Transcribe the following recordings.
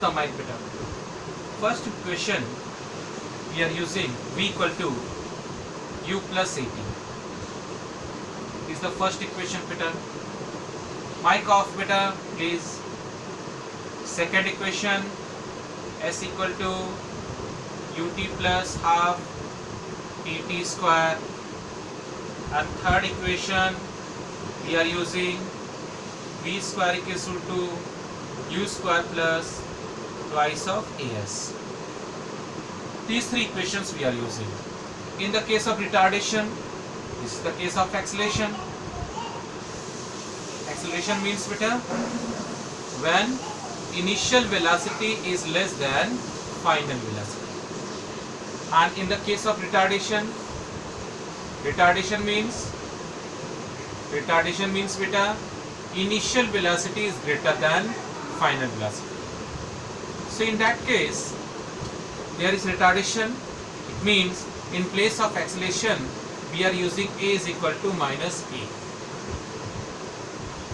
Samite beta. First equation we are using v equal to u plus 18 is the first equation beta. Mic off beta please. Second equation s equal to ut plus half pt square, and third equation we are using v square equals to u square plus twice of as. These three equations we are using. In the case of retardation, this is the case of acceleration. Acceleration means beta when initial velocity is less than final velocity. And in the case of retardation, retardation means beta initial velocity is greater than final velocity. So in that case, there is retardation. It means in place of acceleration, we are using a is equal to minus a.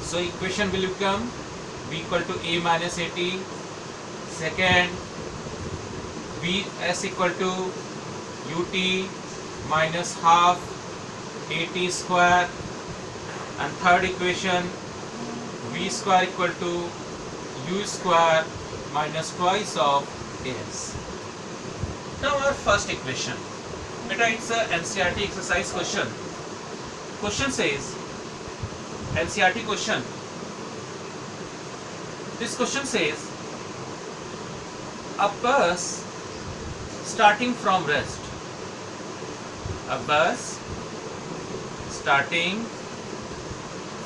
So equation will become v equal to a minus at. Second, vs equal to ut minus half at square, and third equation v square equal to u square minus twice of as. Now our first equation, beta, it's a NCERT exercise question. Question says, NCERT question. This question says, a bus starting from rest. A bus starting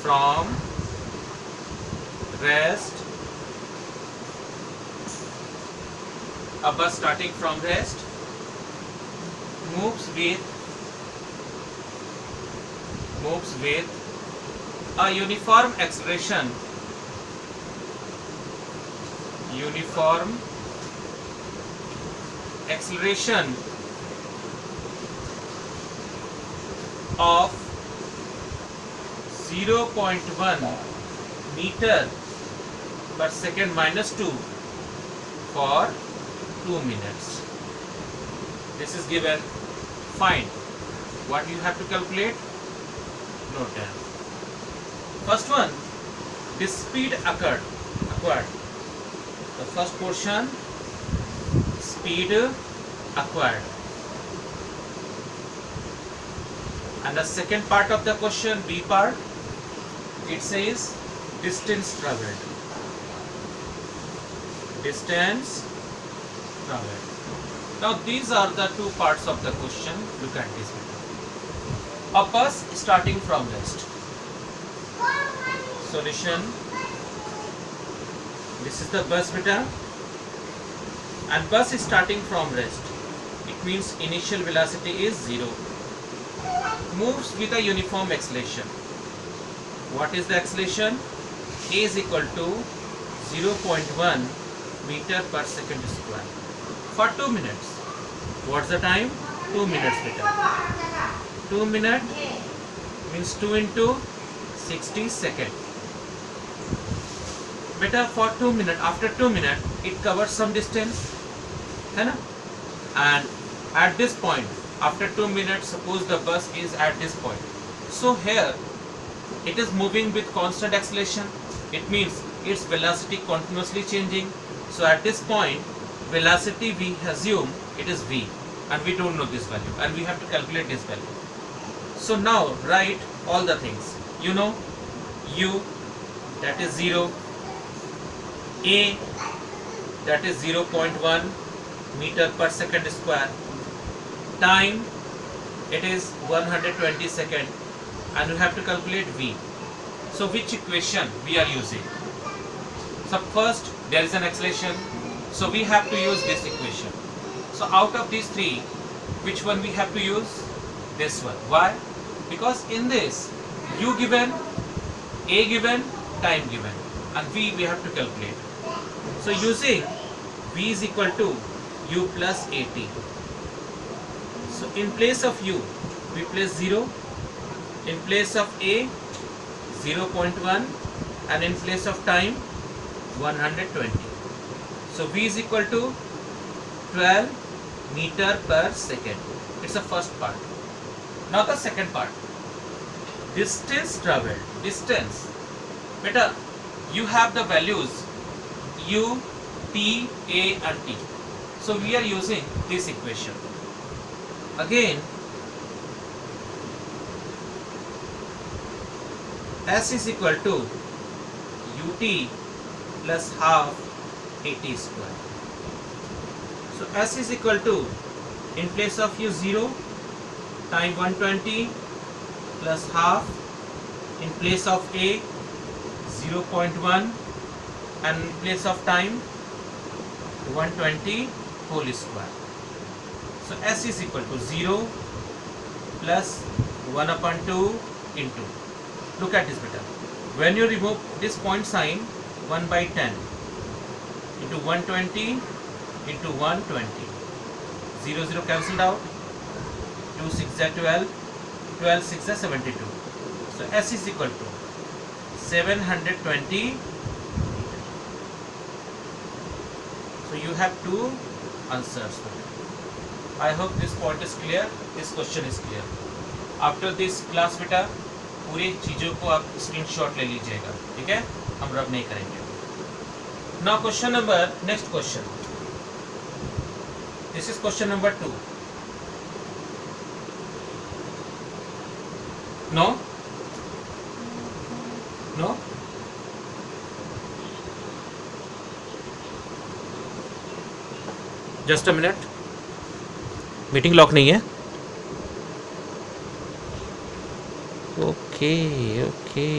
from rest. A bus starting from rest moves with a uniform acceleration of 0.1 meter per second minus 2 for 2 minutes. This is given. Find what you have to calculate. Note down. First one, this speed acquired. The first portion, speed acquired, and the second part of the question, B part, it says distance traveled. Now these are the two parts of the question. Look at this. A bus starting from rest. Solution. This is the bus beta, and bus is starting from rest. It means initial velocity is 0. Moves with a uniform acceleration. What is the acceleration? A is equal to 0.1 meter per second square for 2 minutes. What's the time? 2 minutes beta. 2 minutes means 2 into 60 seconds. Beta, for 2 minutes, after 2 minutes, it covers some distance, है ना? And at this point, after 2 minutes, suppose the bus is at this point. So here, it is moving with constant acceleration. It means its velocity continuously changing. So at this point, velocity we assume it is v, and we don't know this value, and we have to calculate this value. So now write all the things. You know, u, that is 0. A, that is 0.1 meter per second square. Time, it is 120 seconds, and you have to calculate v. So which equation we are using? So first there is an acceleration, so we have to use this equation. So out of these three, which one we have to use? This one. Why? Because in this, u given, a given, time given, and v we have to calculate. So using v is equal to u plus at. So in place of u, we place 0. In place of a, 0.1, and in place of time 120. So V is equal to 12 meter per second. It's the first part. Now the second part. Distance traveled. Distance. Beta, you have the values U, T, A and T. So we are using this equation. Again, S is equal to UT plus half AT square. So S is equal to, in place of U, 0 time 120 plus half, in place of A 0.1 and in place of time 120 whole square. So S is equal to 0 plus 1 upon 2 into, look at this beta, when you remove this point sign, 1 by 10 into 120 into 120, 0 0 cancelled out, 2 6 are 12, 12 6 are 72. So S is equal to 720. So you have two answers. I hope this point is clear, this question is clear. After this class बेटा पूरी चीज़ों को आप screenshot ले लीजिएगा, ठीक है, हम रब नहीं करेंगे. Now question number, next question. This is question number 2. No? No? Just a minute. Meeting lock नहीं है. Okay okay.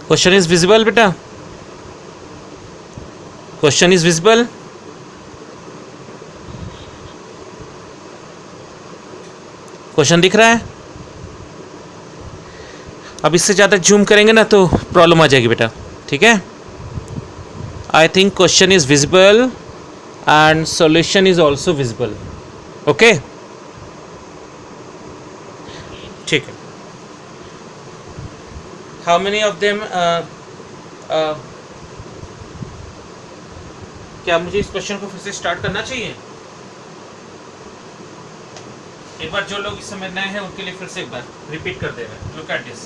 Question is visible बेटा? Question is visible? क्वेश्चन दिख रहा है? अब इससे ज़्यादा जूम करेंगे ना तो प्रॉब्लम आ जाएगी बेटा, ठीक है? I think question is visible and solution is also visible. Okay, ठीक है. How many of them क्या मुझे इस क्वेश्चन को फिर से स्टार्ट करना चाहिए? एक बार जो लोग इस समय नए हैं उनके लिए फिर से एक बार रिपीट कर दे रहे हैं. Look at this.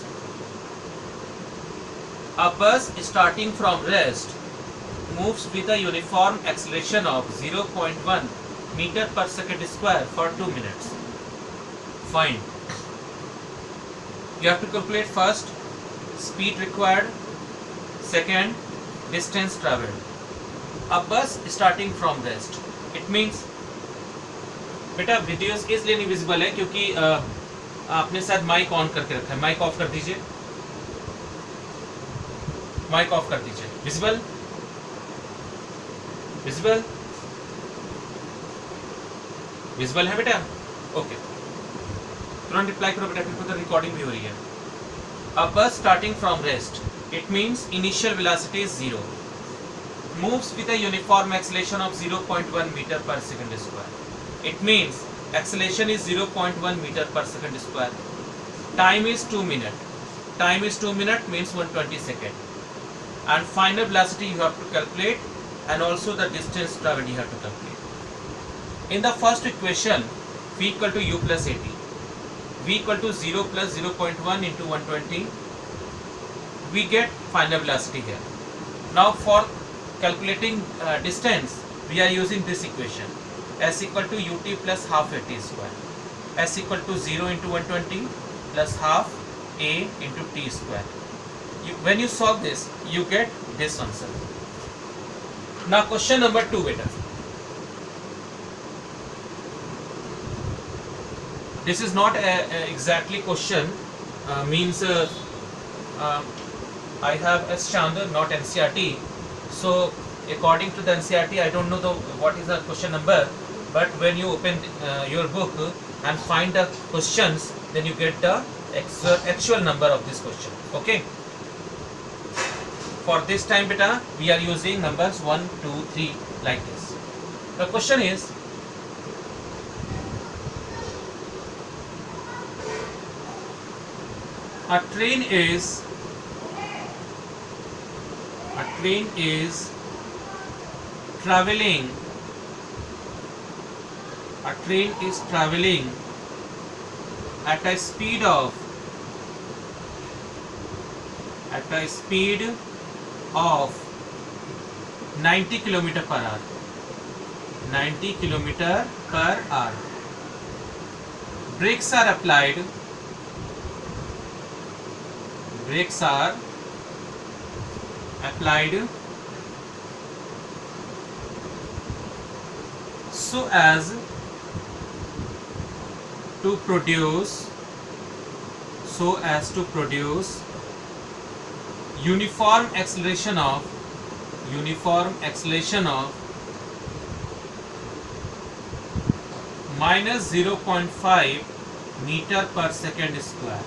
A bus starting from rest moves with a uniform acceleration of 0.1 meter per second square for 2 minutes. Fine. You have to calculate first speed required, second distance traveled. A bus starting from rest, it means बेटा videos इसलिए नहीं visible है क्योंकि आपने शायद mic on करके रखा है. माइक ऑफ कर दीजिए, माइक ऑफ कर दीजिए. विजिबल, विजिबल, विजिबल है बेटा? ओके, तुरंत रिप्लाई करो बेटा, फिर तो रिकॉर्डिंग भी हो रही है. A bus starting from rest, it means initial velocity is 0, moves with a uniform acceleration of 0.1 meter per second square. It means acceleration is 0.1 meter per second square. Time is 2 minutes. Time is 2 minutes means 120 seconds. And final velocity you have to calculate, and also the distance traveled you have to calculate. In the first equation, V equal to U plus AT. V equal to 0 plus 0.1 into 120. We get final velocity here. Now for calculating distance, we are using this equation. S equal to ut plus half at square. S equal to 0 into 120 plus half a into t square. When you solve this, you get this answer. Now question number 2 beta. This is not a exactly question, means I have S Chandra, not NCRT. So according to the NCERT, I don't know what is the question number, but when you open your book and find the questions, then you get the actual number of this question. Okay. For this time beta, we are using numbers 1, 2, 3 like this. The question is, a train is traveling at a speed of 90 km per hour. 90 km per hour. Brakes are applied so as to produce uniform acceleration of minus 0.5 meter per second square.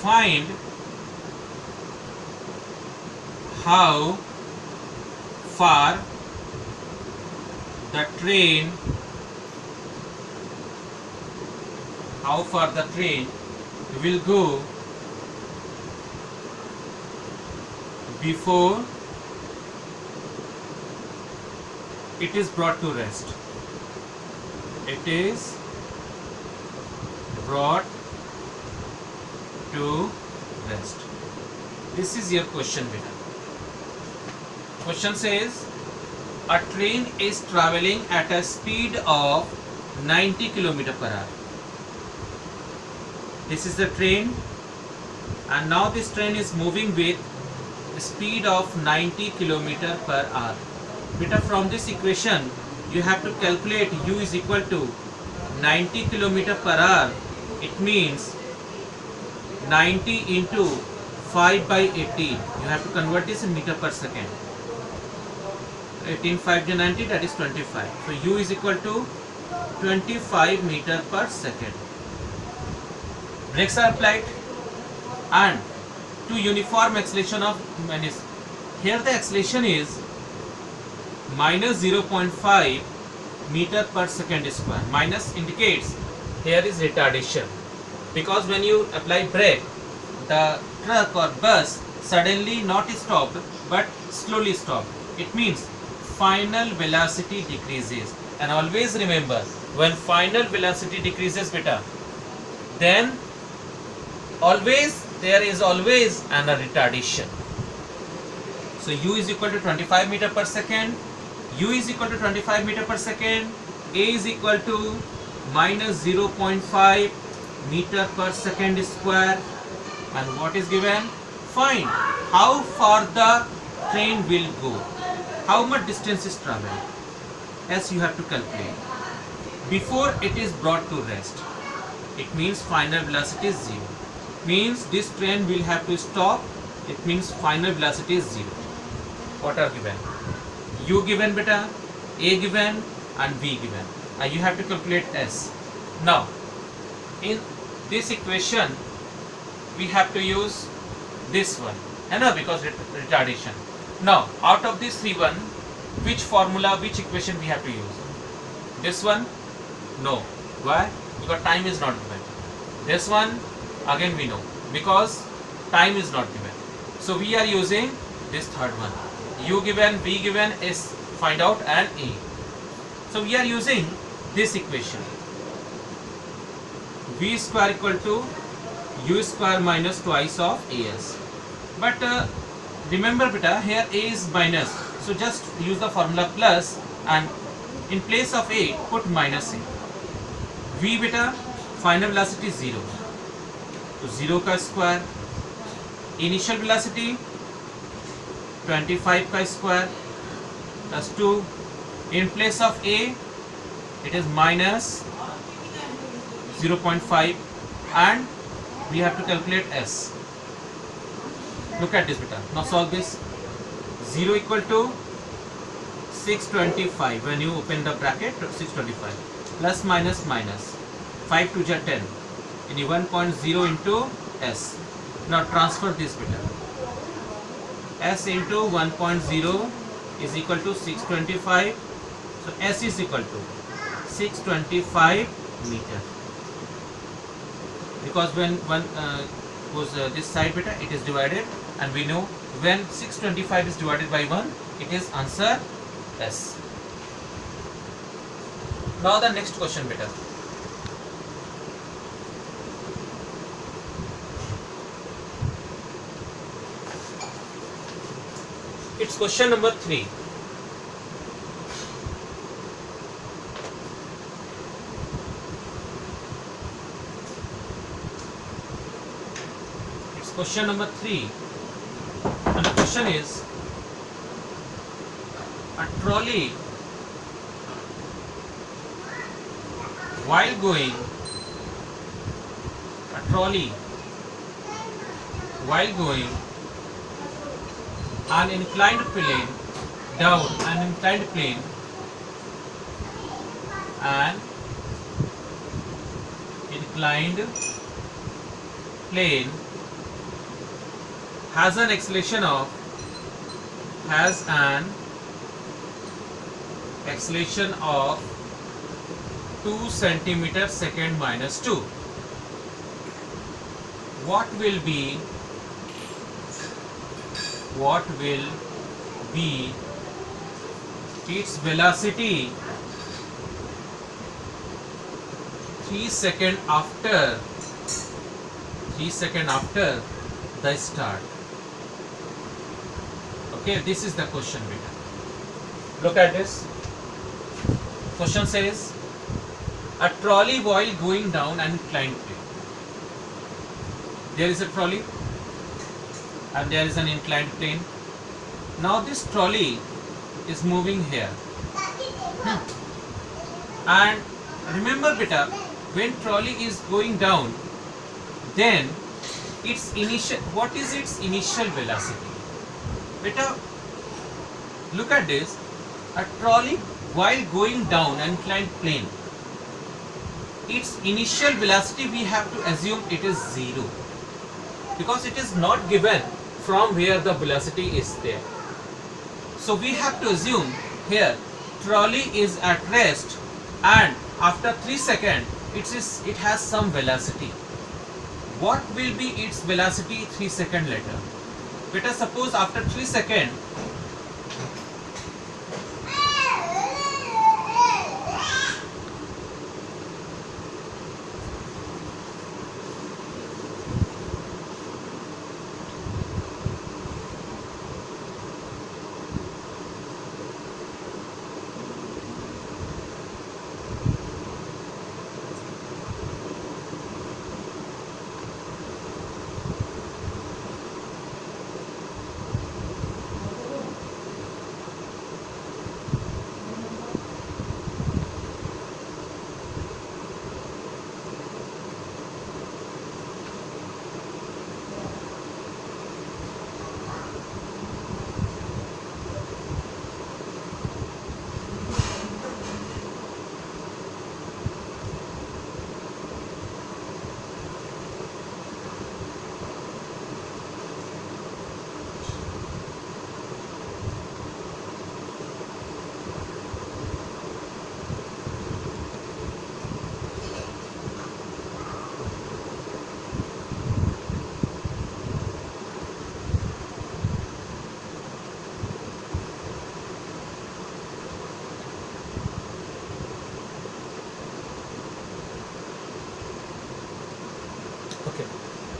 Find how far the train will go before it is brought to rest. It is brought to rest. This is your question beta. Question says, a train is traveling at a speed of 90 km per hour. This is the train, and now this train is moving with a speed of 90 km per hour. Beta, from this equation you have to calculate u is equal to 90 km per hour. It means 90 into 5 by 18. You have to convert this in meter per second. 18 5 to 90, that is 25. So u is equal to 25 meter per second. Brakes are applied and to uniform acceleration of here the acceleration is minus 0.5 meter per second square. Minus indicates here is retardation, because when you apply brake, the truck or bus suddenly not stopped but slowly stopped. It means final velocity decreases. And always remember, when final velocity decreases beta, then there is always a retardation. So u is equal to 25 meter per second, u is equal to 25 meter per second, a is equal to minus 0.5 meter per second square, and what is given? Find how far the train will go, how much distance is traveled, as you have to calculate before it is brought to rest. It means final velocity is 0, means this train will have to stop. It means final velocity is 0. What are given? U given beta, a given, and v given, and you have to calculate s. Now in this equation we have to use this one, because retardation. Now out of this 3 one, which formula, which equation we have to use? This one? No. Why? Because time is not given. This one again we know, because time is not given. So we are using this third one. U given, v given, s find out, and a. So we are using this equation. V square equal to u square minus twice of as. But remember beta, here a is minus, so just use the formula plus, and in place of a put minus a. V beta, final velocity 0, so 0 का square, initial velocity 25 का square plus 2, in place of a it is minus 0.5, and we have to calculate s. Look at this beta. Now solve this. 0 equal to 625. When you open the bracket, 625 plus minus minus 5 to the 10 in 1.0 into s. Now transfer this beta. S into 1.0 is equal to 625. So s is equal to 625 meter. Because when one goes this side beta, it is divided, and we know when 625 is divided by 1, it is answer S. Now the next question beta. It's question number 3. Question number 3, and the question is, a trolley while going an inclined plane down an inclined plane and inclined plane has an acceleration of 2 centimeter second minus 2. What will be its velocity 3 seconds after the start? Okay, this is the question beta. Look at this. Question says, a trolley while going down an inclined plane. There is a trolley and there is an inclined plane. Now this trolley is moving here. And remember beta, when trolley is going down, then what is its initial velocity? Beta, look at this. A trolley while going down an inclined plane, its initial velocity we have to assume it is 0, because it is not given from where the velocity is there. So we have to assume here trolley is at rest, and after 3 seconds it has some velocity. What will be its velocity 3 seconds later? Beta, suppose after 3 seconds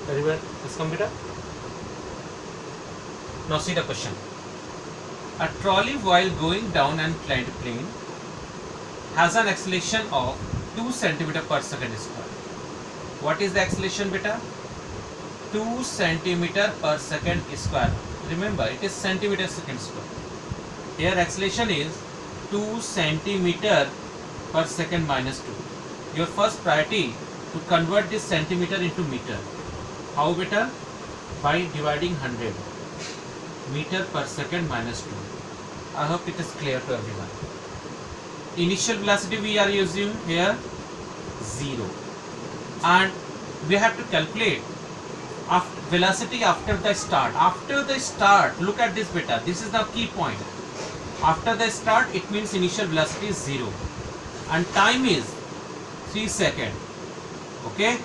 Everyone is computer. Now see the question. A trolley while going down an inclined plane has an acceleration of 2 centimeter per second square. What is the acceleration beta? 2 centimeter per second square. Remember, it is centimeter second square. Here acceleration is 2 centimeter per second minus 2. Your first priority to convert this centimeter into meter. How beta? By dividing 100. meter per second minus 2. I hope it is clear to everyone. Initial velocity we are using here 0, and we have to calculate velocity after the start. After the start, look at this beta, this is the key point. After the start, it means initial velocity is 0 and time is 3 seconds. Okay,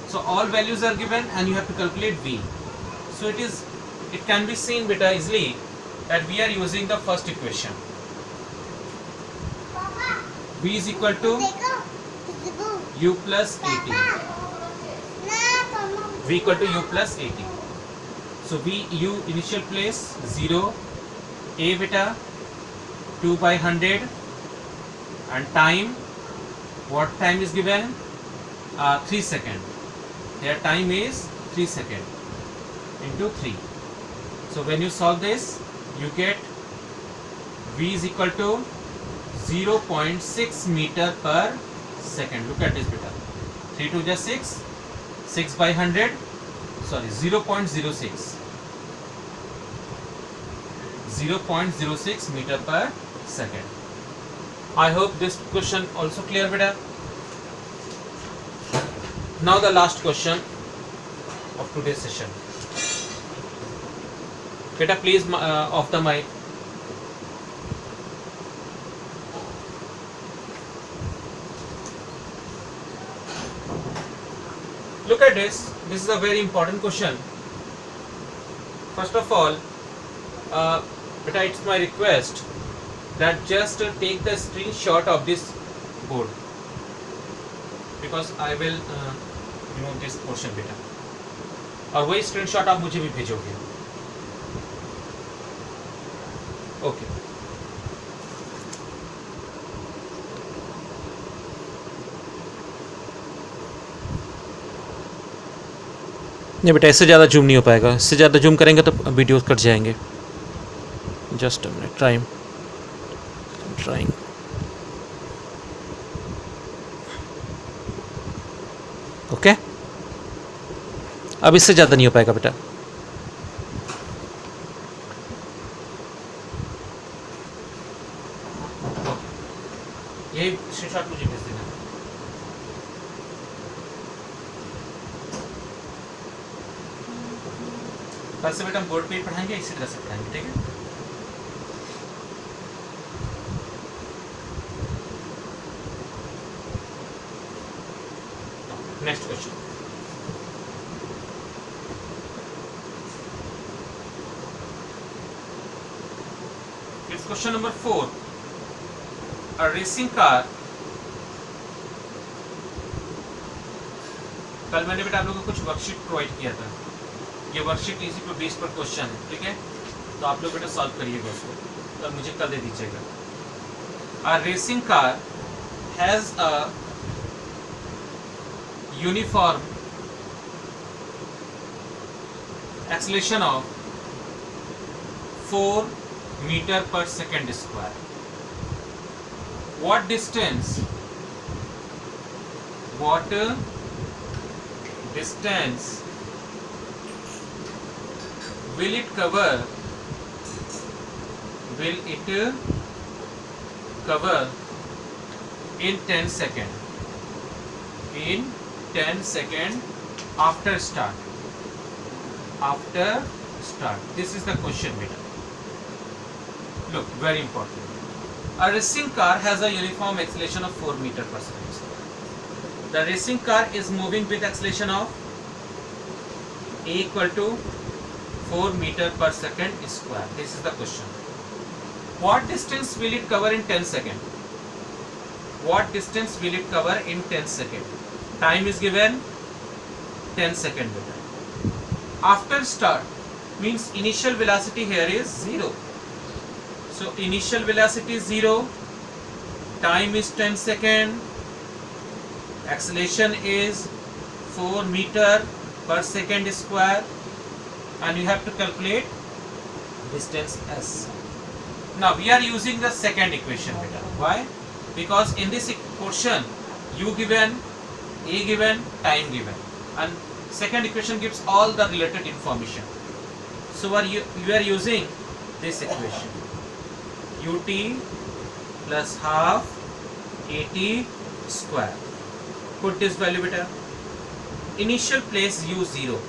so all values are given and you have to calculate v. So it can be seen beta easily that we are using the first equation. V is equal to u plus 80. V equal to u plus 80. So v, u initial place 0, a beta 2 by 100, and time, what time is given? 3 seconds. Their time is 3 seconds into 3. So when you solve this, you get v is equal to 0.6 meter per second. Look at this beta. 3 to just 6, 6 by 100, sorry, 0.06. 0.06 meter per second. I hope this question also clear beta. Now the last question of today's session. Beta, please off the mic. Look at this. This is a very important question. First of all, beta, it's my request that just take the screenshot of this board, because I will remove this portion beta, और वही screenshot आप मुझे भी भेजोगे. Okay, नहीं बेटा इससे ज़्यादा जूम नहीं हो पाएगा. इससे ज़्यादा जूम करेंगे तो वीडियोस कट जाएंगे. Just a minute, trying. Okay, अब इससे ज़्यादा नहीं हो पाएगा बेटा. यही स्क्रीनशॉट मुझे भेज देना. कल से बेटा हम बोर्ड पे ही पढ़ाएंगे, इसी तरह से पढ़ाएंगे, ठीक है. Next question. It's question number 4. A racing car. कल मैंने बेटा आप लोगों को कुछ वर्कशीट प्रोवाइड किया था. ये वर्कशीट इसी पे बेस पर क्वेश्चन है, ठीक है. तो आप लोग बेटा सॉल्व करिएगा उसको, तो मुझे कल दे दीजिएगा. A racing car has a uniform acceleration of 4 meter per second square. What distance will it cover in 10 seconds? In 10 seconds after start. This is the question beta. Look, very important. A racing car has a uniform acceleration of 4 meter per second square. The racing car is moving with acceleration of a equal to 4 meter per second square. This is the question. What distance will it cover in 10 seconds? What distance will it cover in 10 seconds? Time is given 10 seconds. After start means initial velocity here is 0. So initial velocity is 0, time is 10 seconds, acceleration is 4 meter per second square, and you have to calculate distance s. Now we are using the second equation beta. Why? Because in this equation u given, a given, time given, and second equation gives all the related information. So you are using this equation, ut plus half at square. Put this value beta. Initial place u 0,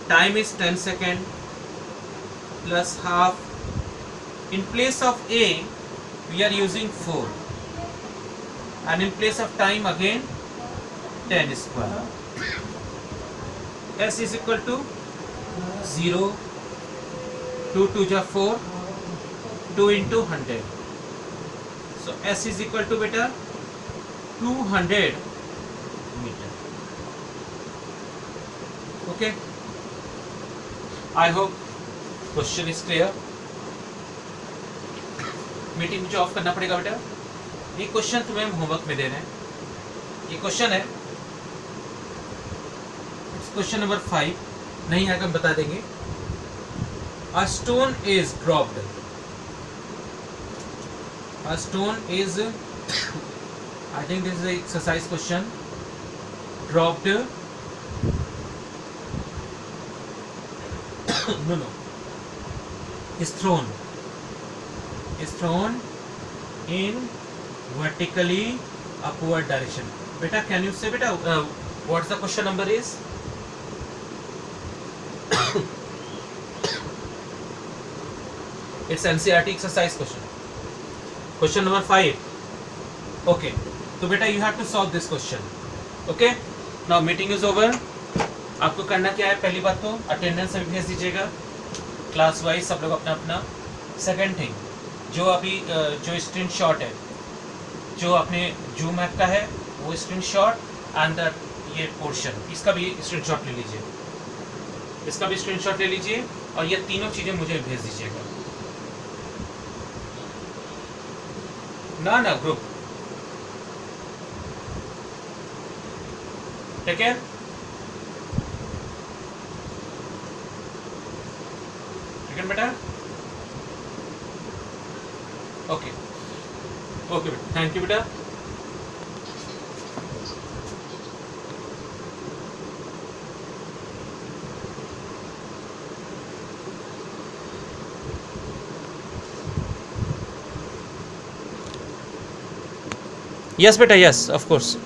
time is 10 second plus half. In place of a we are using 4, and in place of time again 10 square. S is equal to 0, 2 2 ja 4, 2 into 100. So S is equal to beta 200 meter. Okay, I hope question is clear. Meeting मुझे of करना पड़ेगा बेटा. ये question तुम्हें homework में दे रहे हैं. ये क्वेश्चन है, क्वेश्चन नंबर 5. नहीं आकर हम बता देंगे. A stone is dropped. A stone is, I think this is an exercise question. Dropped. no. Is thrown in vertically upward direction. Beta, can you say beta what's the question number is? It's NCERT exercise question. Question number 5. Okay, so beta you have to solve this question. Okay, now meeting is over. आपको करना क्या है? पहली बात तो attendance अभी भेज दीजिएगा क्लास वाइज, सब लोग अपना अपना. सेकेंड थिंग, जो अभी जो स्क्रीनशॉट है, जो अपने जूम ऐप का है वो स्क्रीनशॉट, एंड ये पोर्शन, इसका भी स्क्रीनशॉट ले लीजिए, इसका भी स्क्रीनशॉट ले लीजिए, और ये तीनों चीज़ें मुझे भेज दीजिएगा. ना ग्रुप. ठीक है. ठीक है बेटा. ओके बेटा, थैंक यू बेटा. Yes beta, yes, of course.